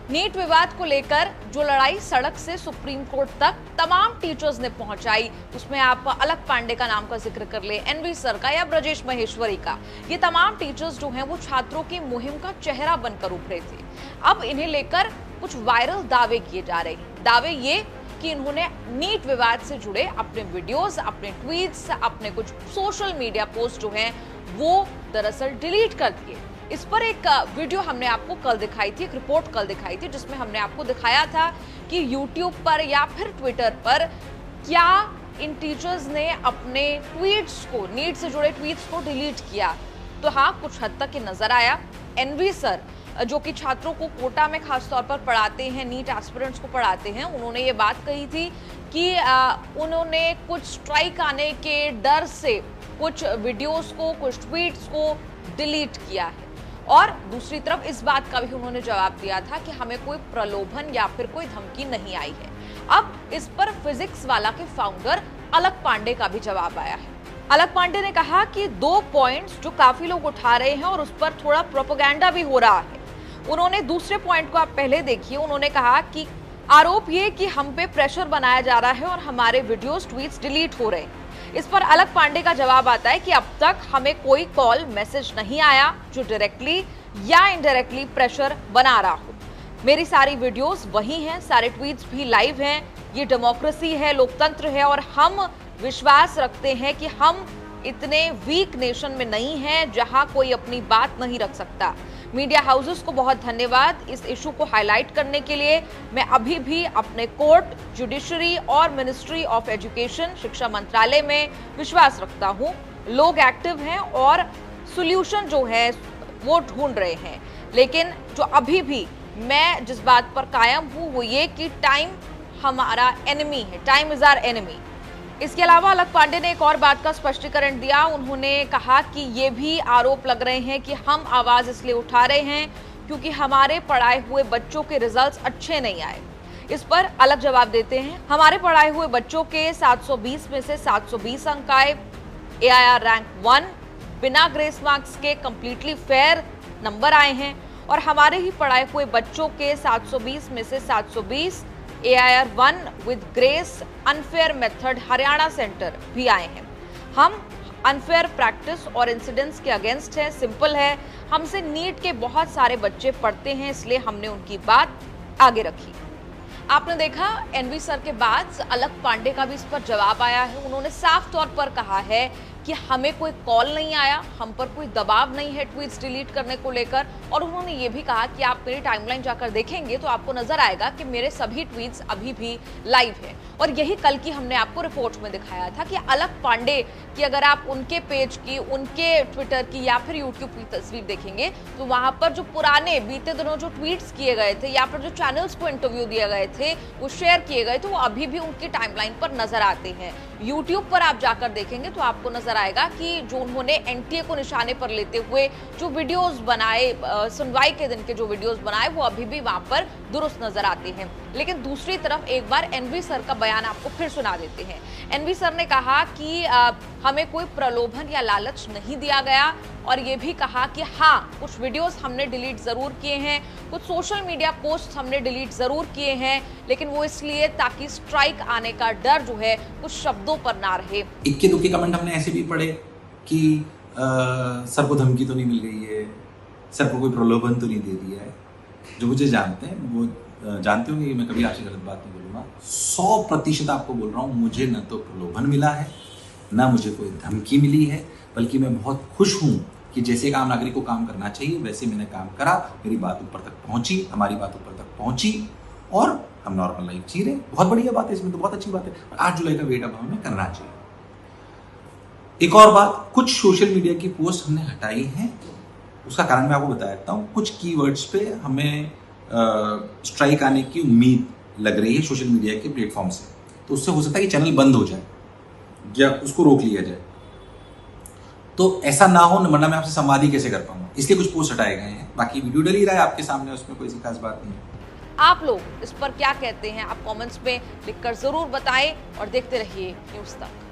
NEET विवाद को लेकर जो लड़ाई सड़क से सुप्रीम कोर्ट तक तमाम टीचर्स ने पहुंचाई, उसमें आप अलख पांडे का नाम का जिक्र कर ले, एनवी सर का या ब्रजेश महेश्वरी का, ये तमाम टीचर्स जो हैं वो छात्रों की मुहिम का चेहरा बनकर उभरे थे। अब इन्हें लेकर कुछ वायरल दावे किए जा रहे हैं। दावे ये कि इन्होंने नीट विवाद से जुड़े अपने वीडियोस, अपने ट्वीट्स, अपने कुछ सोशल मीडिया पोस्ट जो हैं वो दरअसल डिलीट कर दिए। इस पर एक वीडियो हमने आपको कल दिखाई थी, एक रिपोर्ट कल दिखाई थी, जिसमें हमने आपको दिखाया था कि YouTube पर या फिर ट्विटर पर क्या इन टीचर्स ने अपने ट्वीट्स को, नीट से जुड़े ट्वीट्स को डिलीट किया। तो हाँ, कुछ हद तक ये नजर आया। एनवी सर जो कि छात्रों को कोटा में खास तौर पर पढ़ाते हैं, नीट एस्पिरेंट्स को पढ़ाते हैं, उन्होंने ये बात कही थी कि उन्होंने कुछ स्ट्राइक आने के डर से कुछ वीडियोस को, कुछ ट्वीट्स को डिलीट किया है। और दूसरी तरफ इस बात का भी उन्होंने जवाब दिया था कि हमें कोई प्रलोभन या फिर कोई धमकी नहीं आई है। अब इस पर फिजिक्स वाला के फाउंडर अलख पांडे का भी जवाब आया है। अलख पांडे ने कहा कि 2 पॉइंट्स जो काफी लोग उठा रहे हैं और उस पर थोड़ा प्रोपेगेंडा भी हो रहा है। उन्होंने दूसरे पॉइंट को आप पहले देखिए, उन्होंने कहा कि आरोप ये कि हम पे प्रेशर बनाया जा रहा है और हमारे वीडियोस, ट्वीट्स डिलीट हो रहे हैं। इस पर अलख पांडे का जवाब आता है कि अब तक हमें कोई कॉल, मैसेज नहीं आया जो डायरेक्टली या इनडायरेक्टली प्रेशर बना रहा हो। मेरी सारी वीडियोस वही हैं, सारे ट्वीट्स भी लाइव हैं। ये डेमोक्रेसी है, लोकतंत्र है और हम विश्वास रखते हैं कि हम इतने वीक नेशन में नहीं हैं जहां कोई अपनी बात नहीं रख सकता। मीडिया हाउसेस को बहुत धन्यवाद इस इशू को हाईलाइट करने के लिए। मैं अभी भी अपने कोर्ट, जुडिशरी और मिनिस्ट्री ऑफ एजुकेशन, शिक्षा मंत्रालय में विश्वास रखता हूं। लोग एक्टिव हैं और सॉल्यूशन जो है वो ढूंढ रहे हैं। लेकिन जो अभी भी मैं जिस बात पर कायम हूं वो ये कि टाइम हमारा एनिमी है, टाइम इज आवर एनिमी। इसके अलावा अलख पांडे ने एक और बात का स्पष्टीकरण दिया। उन्होंने कहा कि ये भी आरोप लग रहे हैं कि हम आवाज इसलिए उठा रहे हैं क्योंकि हमारे पढ़ाए हुए बच्चों के रिजल्ट्स अच्छे नहीं आए। इस पर अलग जवाब देते हैं, हमारे पढ़ाए हुए बच्चों के 720 में से 720 अंक आए, AIR रैंक 1, बिना ग्रेस मार्क्स के कंप्लीटली फेयर नंबर आए हैं और हमारे ही पढ़ाए हुए बच्चों के 720 में से 720 AIR 1 with grace unfair method Haryana centre भी आए हैं। हम अनफेयर प्रैक्टिस और इंसिडेंट्स के अगेंस्ट है। सिंपल है, हमसे नीट के बहुत सारे बच्चे पढ़ते हैं, इसलिए हमने उनकी बात आगे रखी। आपने देखा, एनवी सर के बाद अलख पांडे का भी इस पर जवाब आया है। उन्होंने साफ तौर पर कहा है कि हमें कोई कॉल नहीं आया, हम पर कोई दबाव नहीं है ट्वीट्स डिलीट करने को लेकर। और उन्होंने ये भी कहा कि आप मेरी टाइमलाइन जाकर देखेंगे तो आपको नजर आएगा कि मेरे सभी ट्वीट्स अभी भी लाइव हैं। और यही कल की हमने आपको रिपोर्ट में दिखाया था कि अलख पांडे की अगर आप उनके पेज की, उनके ट्विटर की या फिर यूट्यूब की तस्वीर देखेंगे तो वहां पर जो पुराने बीते दिनों जो ट्वीट्स किए गए थे या फिर जो चैनल्स को इंटरव्यू दिए गए थे, वो शेयर किए गए थे, वो अभी भी उनकी टाइमलाइन पर नजर आते हैं। यूट्यूब पर आप जाकर देखेंगे तो आपको नजर आएगा कि जो उन्होंने NTA को निशाने पर लेते हुए जो वीडियोस बनाए, सुनवाई के दिन के जो वीडियोस बनाए, वो अभी भी वहां पर दुरुस्त नजर आते हैं। लेकिन दूसरी तरफ एक बार एनवी सर का बयान आपको फिर सुना देते हैं। एनवी सर ने कहा कि हमें कोई प्रलोभन या लालच नहीं दिया गया और ये भी कहा कि हाँ, कुछ वीडियोस हमने डिलीट जरूर किए हैं, कुछ सोशल मीडिया पोस्ट हमने डिलीट जरूर किए हैं, लेकिन वो इसलिए ताकि स्ट्राइक आने का डर जो है कुछ शब्दों पर ना रहे। इक्के दुक्के कमेंट हमने ऐसे भी पढ़े कि सर को धमकी तो नहीं मिल गई है, सर को कोई प्रलोभन तो नहीं दे दिया है। जो मुझे जानते हैं वो जानते होंगे कि मैं कभी आपसे गलत बात नहीं बोलूँगा। 100% आपको बोल रहा हूँ, मुझे न तो प्रलोभन मिला है, ना मुझे कोई धमकी मिली है, बल्कि मैं बहुत खुश हूँ कि जैसे एक आम नागरिक को काम करना चाहिए वैसे मैंने काम करा। मेरी बात ऊपर तक पहुँची, हमारी बात ऊपर तक पहुँची और हम नॉर्मल लाइफ जी रहे। बहुत बढ़िया बात है, इसमें तो बहुत अच्छी बात है। 8 जुलाई का वेट अब हमें करना चाहिए। एक और बात, कुछ सोशल मीडिया की पोस्ट हमने हटाई है, उसका कारण मैं आपको बता देता हूँ। कुछ कीवर्ड्स पे हमें स्ट्राइक आने की उम्मीद लग रही है सोशल मीडिया के प्लेटफॉर्म से, तो उससे हो सकता है कि चैनल बंद हो जाए या उसको रोक लिया जाए। तो ऐसा ना हो, वरना मैं आपसे संवाद ही कैसे कर पाऊंगा, इसलिए कुछ पोस्ट हटाए गए हैं। बाकी वीडियो डल ही रहा है आपके सामने, उसमें कोई खास बात नहीं है। आप लोग इस पर क्या कहते हैं, आप कमेंट्स में लिखकर जरूर बताएं और देखते रहिए न्यूज़ तक।